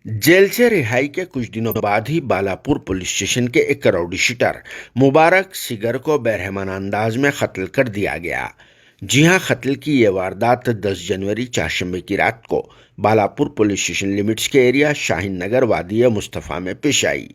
Jail से रिहाई के कुछ दिनों बाद ही बालापुर पुलिस स्टेशन के एक राउडी शीटर मुबारक सिगर को बेरहमाना अंदाज में कत्ल कर दिया गया। जी हां, कत्ल की ये वारदात 10 जनवरी चारशंबे की रात को बालापुर पुलिस स्टेशन लिमिट्स के एरिया शाहीन नगर वादी मुस्तफ़ा में पेश आई,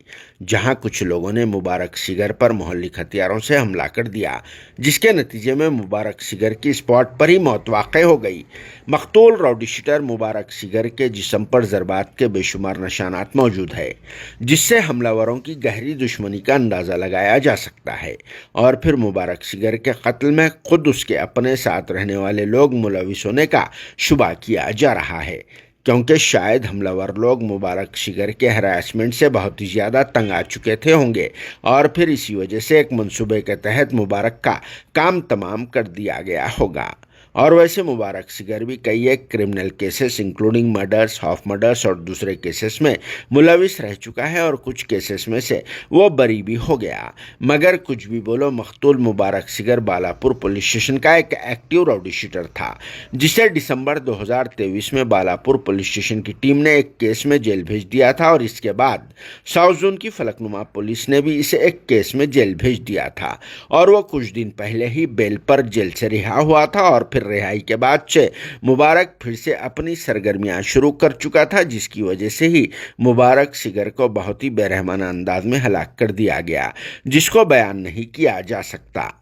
जहां कुछ लोगों ने मुबारक सिगर पर मोहल्ली हथियारों से हमला कर दिया, जिसके नतीजे में मुबारक सिगर की स्पॉट पर ही मौत वाक़ई हो गई। मकतूल राउडी शीटर मुबारक सिगर के जिस्म पर ज़रबात के बेशुमार निशानात मौजूद है, जिससे हमलावरों की गहरी दुश्मनी का अंदाज़ा लगाया जा सकता है। और फिर मुबारक सिगर के कत्ल में खुद उसके अपने साथ रहने वाले लोग मुलविस होने का शुबा किया जा रहा है, क्योंकि शायद हमलावर लोग मुबारक सिगर के हरासमेंट से बहुत ही ज़्यादा तंग आ चुके थे होंगे, और फिर इसी वजह से एक मंसूबे के तहत मुबारक का काम तमाम कर दिया गया होगा। और वैसे मुबारक सिगर भी कई एक criminal cases including murders, half murders और दूसरे केसेस में मुलविस रह चुका है, और कुछ केसेस में से वो बरी भी हो गया। मगर कुछ भी बोलो, मकतूल मुबारक सिगर बालापुर पुलिस स्टेशन का एक एक्टिव राउडी शीटर था, जिसे दिसंबर 2023 में बालापुर पुलिस स्टेशन की टीम ने एक केस में जेल भेज दिया था, और इसके बाद साउथ जोन की फलकनुमा पुलिस ने भी इसे एक केस में जेल भेज दिया था, और वो कुछ दिन पहले ही बेल पर जेल से रिहा हुआ था। और फिर रिहाई के बाद से मुबारक फिर से अपनी सरगर्मियां शुरू कर चुका था, जिसकी वजह से ही मुबारक सिगर को बहुत ही बेरहमाना अंदाज में हलाक कर दिया गया, जिसको बयान नहीं किया जा सकता।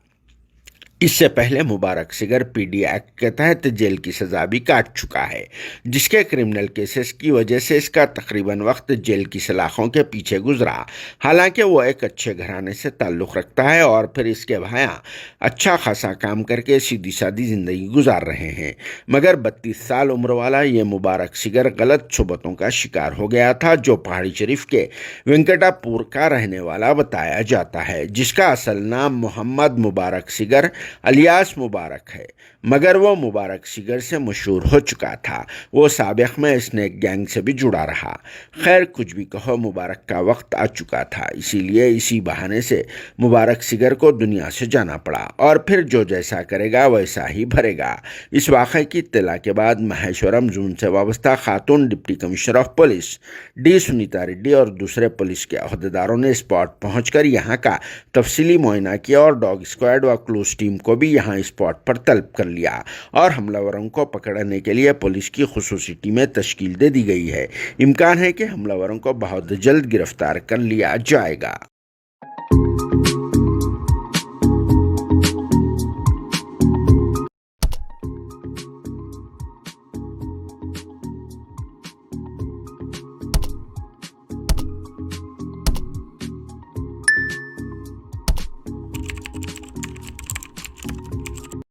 इससे पहले मुबारक सिगर पीडी एक्ट के तहत जेल की सज़ा भी काट चुका है, जिसके क्रिमिनल केसेस की वजह से इसका तकरीबन वक्त जेल की सलाखों के पीछे गुजरा। हालांकि वो एक अच्छे घराने से ताल्लुक़ रखता है, और फिर इसके भाया अच्छा खासा काम करके सीधी सादी ज़िंदगी गुजार रहे हैं। मगर 32 साल उम्र वाला ये मुबारक सिगर गलत सोबतों का शिकार हो गया था, जो पहाड़ी शरीफ के वेंकटापुर का रहने वाला बताया जाता है, जिसका असल नाम मोहम्मद मुबारक सिगर अलियास मुबारक है। मगर वो मुबारक सिगर से मशहूर हो चुका था, वो साबिक़ में स्नेक गैंग से भी जुड़ा रहा। खैर, कुछ भी कहो, मुबारक का वक्त आ चुका था, इसीलिए इसी बहाने से मुबारक सिगर को दुनिया से जाना पड़ा, और फिर जो जैसा करेगा वैसा ही भरेगा। इस वाक़े की इत्तला के बाद महेश्वरम जोन से वाबस्ता खातून deputy commissioner of police D Sunita Reddy और दूसरे पुलिस के अहदेदारों ने स्पॉट पहुंचकर यहाँ का तफसीली मुआयना किया, और डॉग स्क्वाड व क्लोज टीम को भी यहाँ स्पॉट पर तलब कर लिया, और हमलावरों को पकड़ने के लिए पुलिस की खुसूसी टीमें तश्कील दे दी गई है। इम्कान है कि हमलावरों को बहुत जल्द गिरफ्तार कर लिया जाएगा।